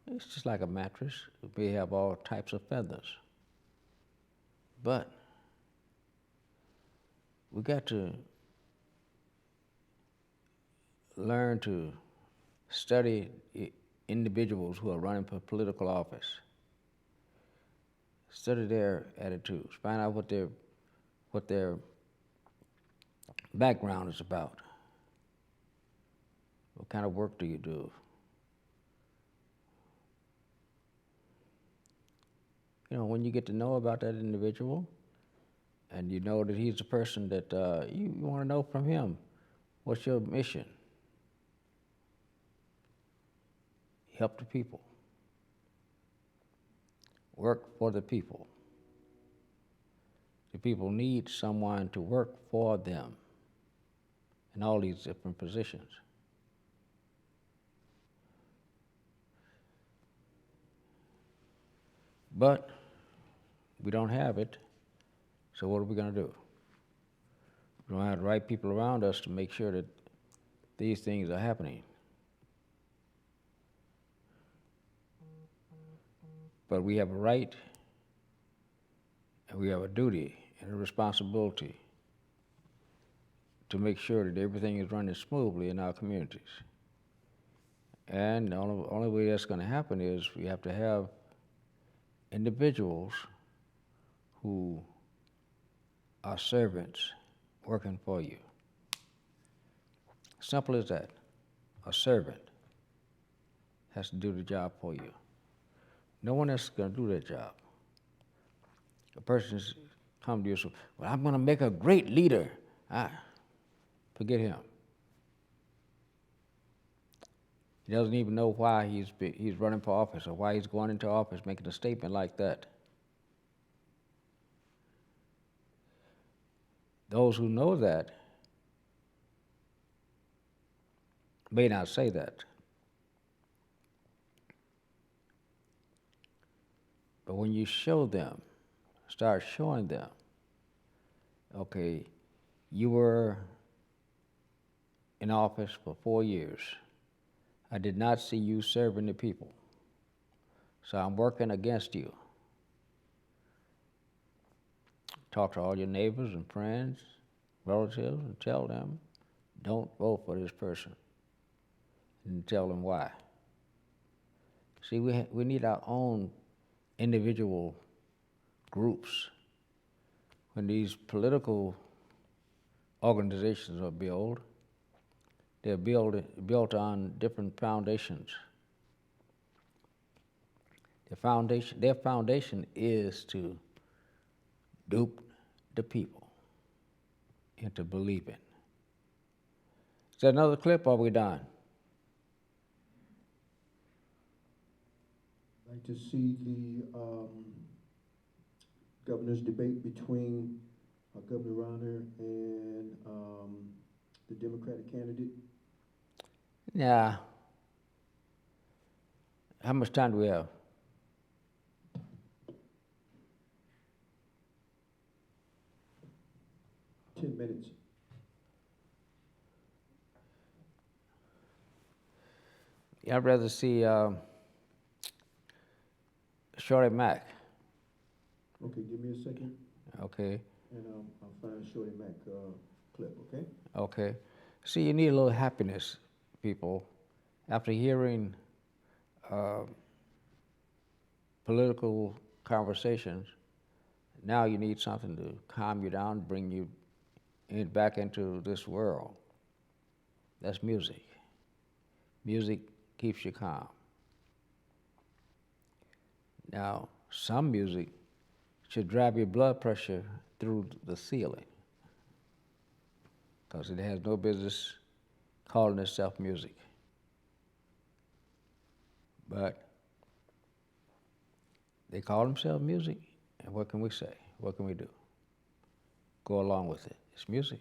it's just like a mattress. We have all types of feathers. But we got to learn to study individuals who are running for political office. Study their attitudes, find out what their background is about. What kind of work do you do? You know, when you get to know about that individual, and you know that he's a person that you want to know from him, what's your mission? Help the people. Work for the people. The people need someone to work for them in all these different positions. But we don't have it, so what are we going to do? We don't have the right people around us to make sure that these things are happening. But we have a right, and we have a duty and a responsibility to make sure that everything is running smoothly in our communities. And the only way that's going to happen is we have to have individuals who are servants working for you. Simple as that. A servant has to do the job for you. No one else is going to do that job. A person's come to you and say, well, I'm going to make a great leader. Forget him. He doesn't even know why he's running for office or why he's going into office making a statement like that. Those who know that may not say that. But when you show them, start showing them, okay, you were in office for 4 years. I did not see you serving the people, so I'm working against you. Talk to all your neighbors and friends, relatives, and tell them, don't vote for this person, and tell them why. See, we need our own individual groups. When these political organizations are built, they're built on different foundations. Their foundation is to dupe the people into believing. Is that another clip, or are we done? I'd like to see the governor's debate between Governor Rauner and the Democratic candidate. Yeah. How much time do we have? $10 minutes. Yeah, I'd rather see Shorty Mac. Okay, give me a second, Okay. and I'll find Shorty Mac clip, okay? Okay. See, you need a little happiness, people. After hearing political conversations, now you need something to calm you down, bring you back into this world. That's music. Music keeps you calm. Now, some music should drive your blood pressure through the ceiling, because it has no business calling itself music. But they call themselves music, and what can we say? What can we do? Go along with it. It's music.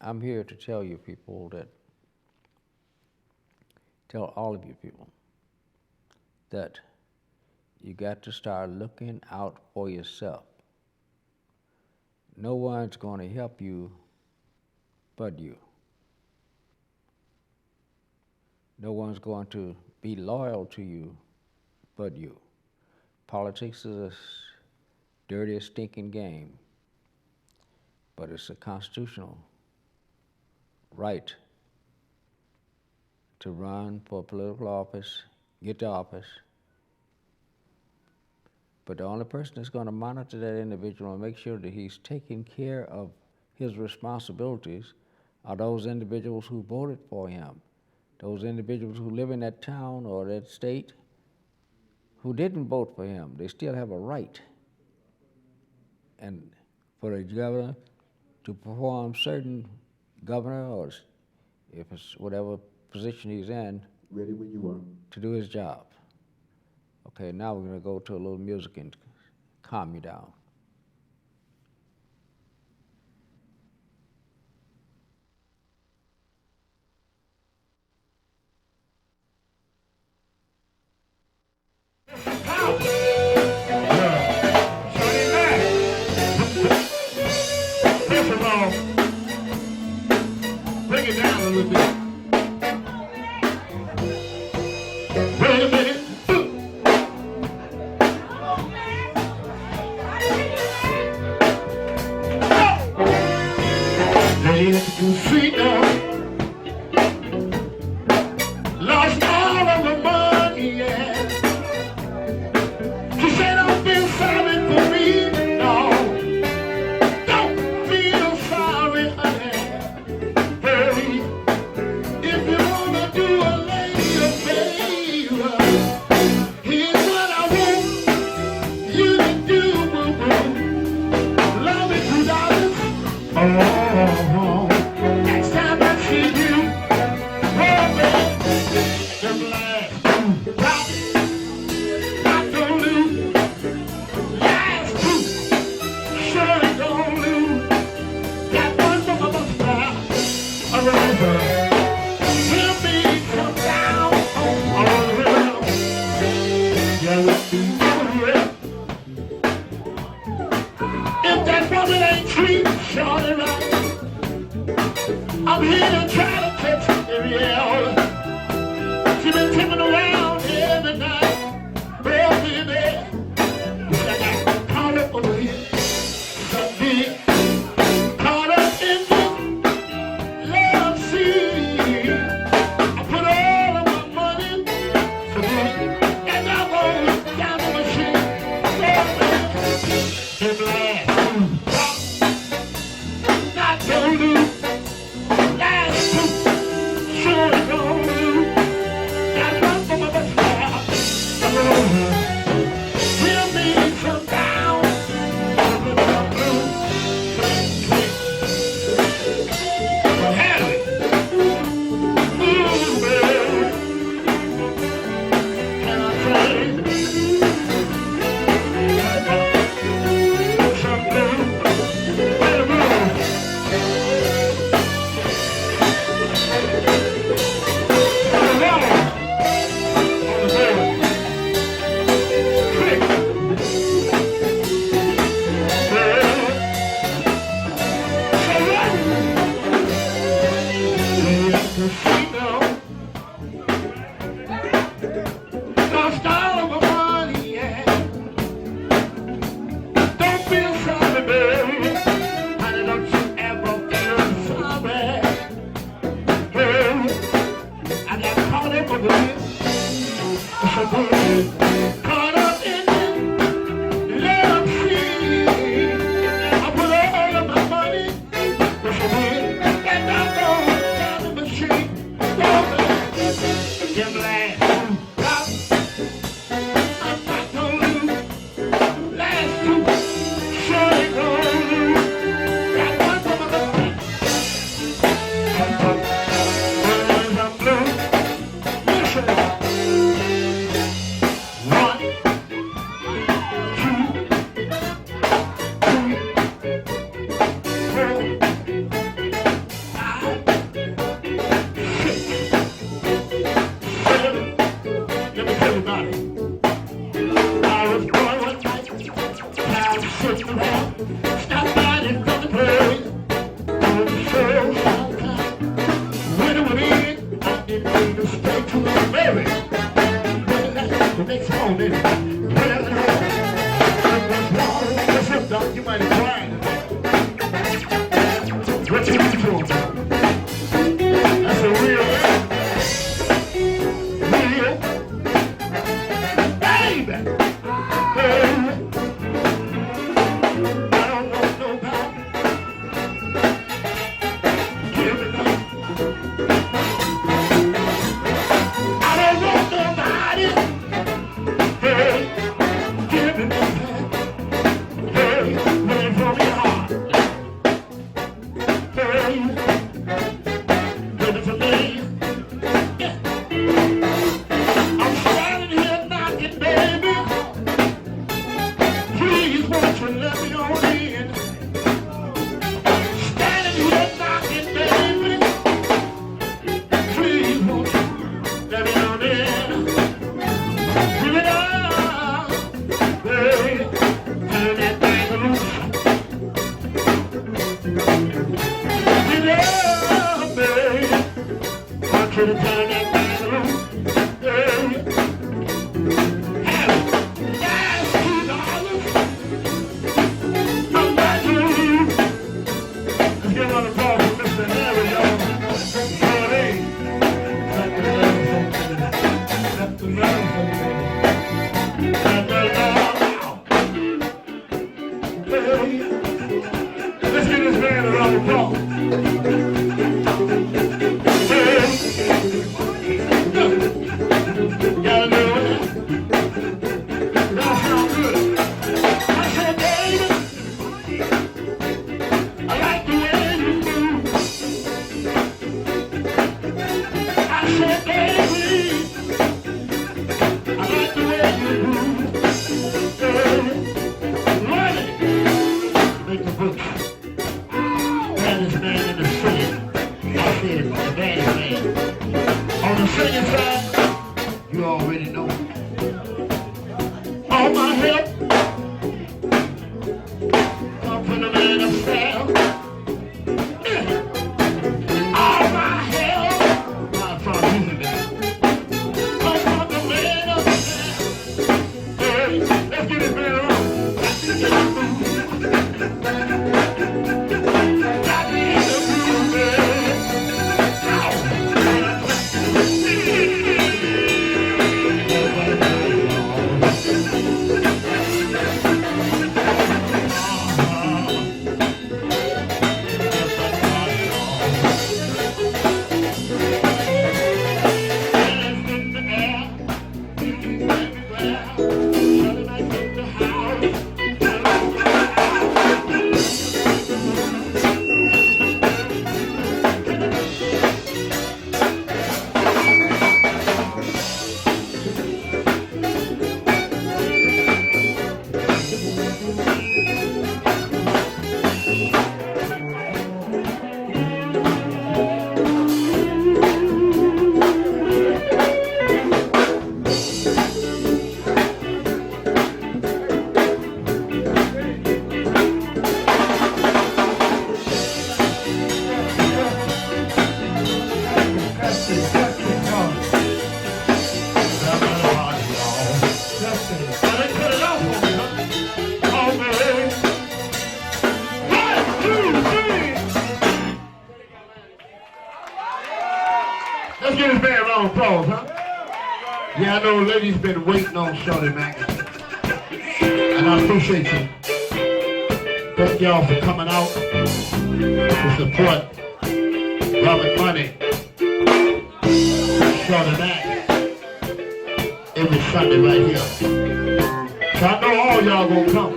I'm here to tell you people tell all of you people that you got to start looking out for yourself. No one's going to help you but you. No one's going to be loyal to you but you. Politics is a dirty, stinking game, but it's a constitutional right to run for political office, get to office. But the only person that's going to monitor that individual and make sure that he's taking care of his responsibilities are those individuals who voted for him, those individuals who live in that town or that state who didn't vote for him. They still have a right. And for the governor to perform certain governor, or if it's whatever position he's in, ready when you are, to do his job. Okay, now we're going to go to a little music and calm you down. Bring it down a little bit. Wait a minute. didn't mean to stay too long, baby. The next song, baby. What's up, Doc? You might have cried. What you doing? That's a real, baby. Hey. I don't know nobody. Give me that. I don't want nobody. Hey, give me that. Hey, running from your heart. Hey, give it to me. Yeah. I'm standing here knocking, baby. Please, won't you let me on in? Standing here knocking, baby. Please, won't you let me on in? Give it up, baby. Turn that thing loose. Give it up, baby. Want you to turn that thing loose, baby. Let's get this man around the clock. Gotta do it. That sounds good. I said, baby, I like the way you move. I said, baby, I like the way you move. Running, make the books. Baddest man in the city. I said it, the baddest man. On the singing side, you already know. All my help come from the man of style. All my help, not from you, come from the man of style. Hey, let's get this man around. Let's give this man a round of applause, huh? Yeah, I know ladies been waiting on Shorty Mac. And I appreciate you. Thank y'all for coming out to support Robert Money, Shorty Mac, every Sunday right here. So I know all y'all gonna come.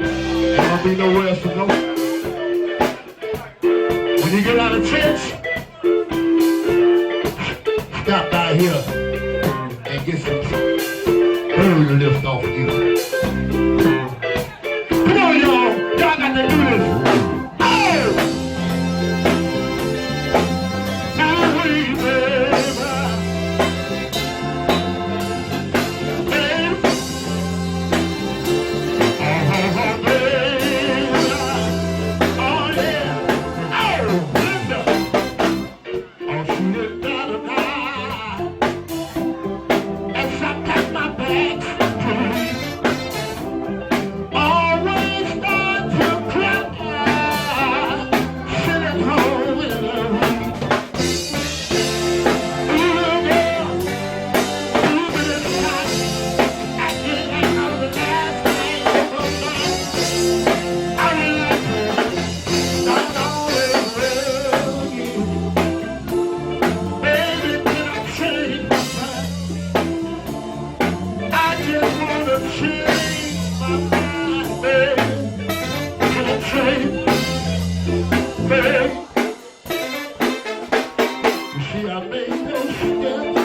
Ain't gonna be nowhere else to go. When you get out of church, stop by here and get some food to lift off of you. Come on, y'all. Y'all got to do this. Oh! Ooh-wee, baby. Baby. Baby. Oh, yeah. Oh, Linda. Oh, she You see, I made those steps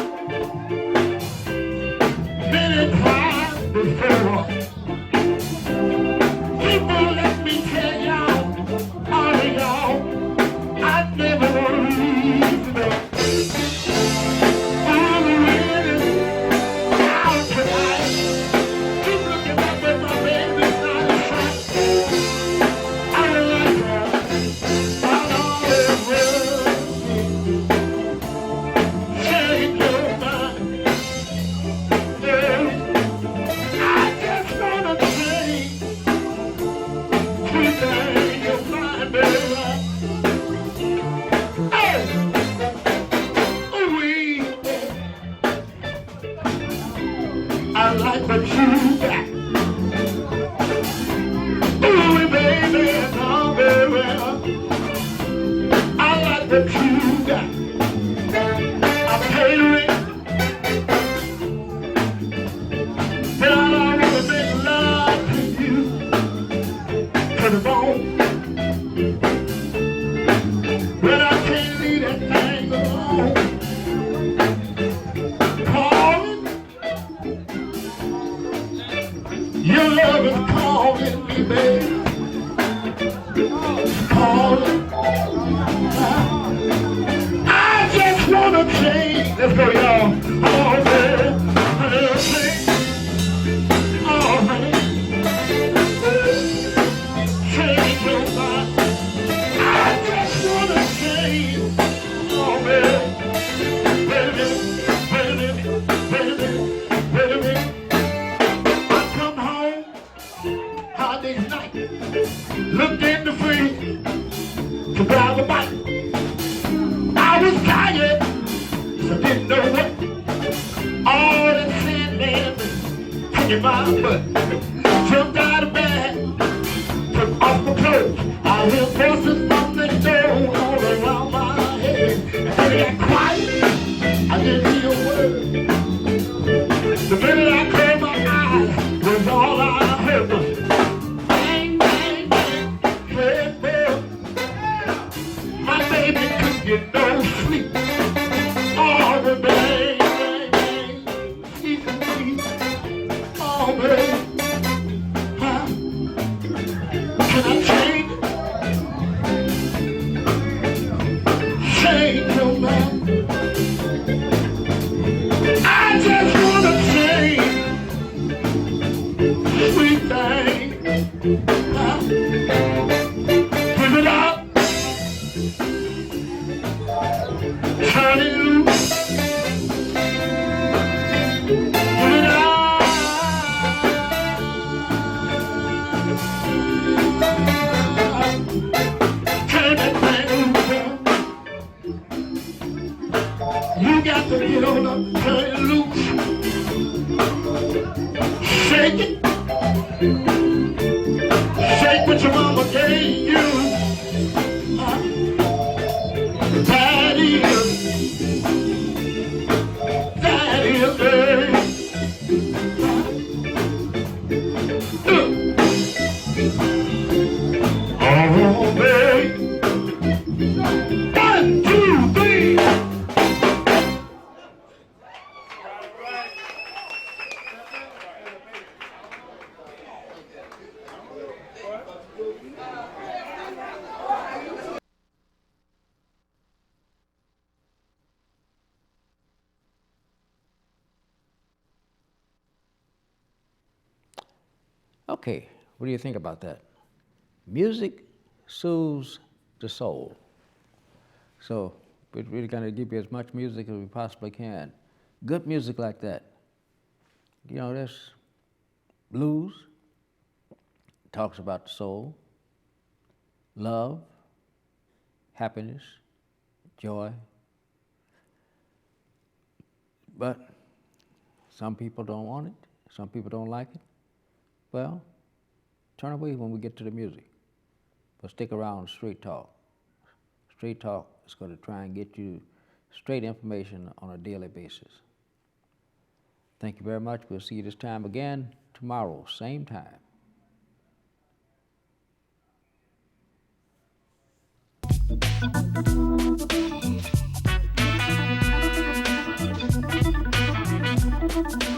many times before. People, let me tell y'all, all of y'all, I never want to leave them. I'm really out tonight. Keep looking up at my baby's nice sight. I like her. I always will. Change your mind. I just wanna change. Sweet thing, your mind, baby. Hey! Ooh-wee. I like what you got. Ooh, baby, oh, baby. I like what you got. I'm catering. But I wanna make love to you to the bone. But I can't leave that thing alone. Calling. Your love is calling me, baby. Calling. I just wanna change. Let's go, y'all. Oh, baby. Oh, man. Change your mind. I just wanna change. Oh, man. Wait a minute. Wait a minute. Wait a minute. Wait a minute. I come home holiday night. Looked in the fridge to grab a bite. I was tired, so didn't know what. All that sin man kicking my butt. Jumped out of bed, took off my clothes. I hear voices from the door all around my head. And they got quiet, I didn't hear a word. The minute I closed my eyes was all I heard was bang, bang, bang, hey, boy. My baby couldn't get no sleep. Oh, the bang, bang, bang, sleep, sleep. Oh, baby. Huh? Can I change? Change your mind. I just wanna change. Sweet thing. Huh? Give it up. Turn it loose. Give it up. Turn that thing loose. You got to get on up, turn it loose. Shake it. Shake what your mama gave you. That is, baby. Oh, baby. 1, 2, 3. Okay, what do you think about that? Music soothes the soul. So we're really going to give you as much music as we possibly can. Good music like that. You know, there's blues, talks about the soul, love, happiness, joy. But some people don't want it, some people don't like it. Well, turn away when we get to the music. But stick around Straight Talk. Straight Talk is going to try and get you straight information on a daily basis. Thank you very much. We'll see you this time again tomorrow, same time. Thank you.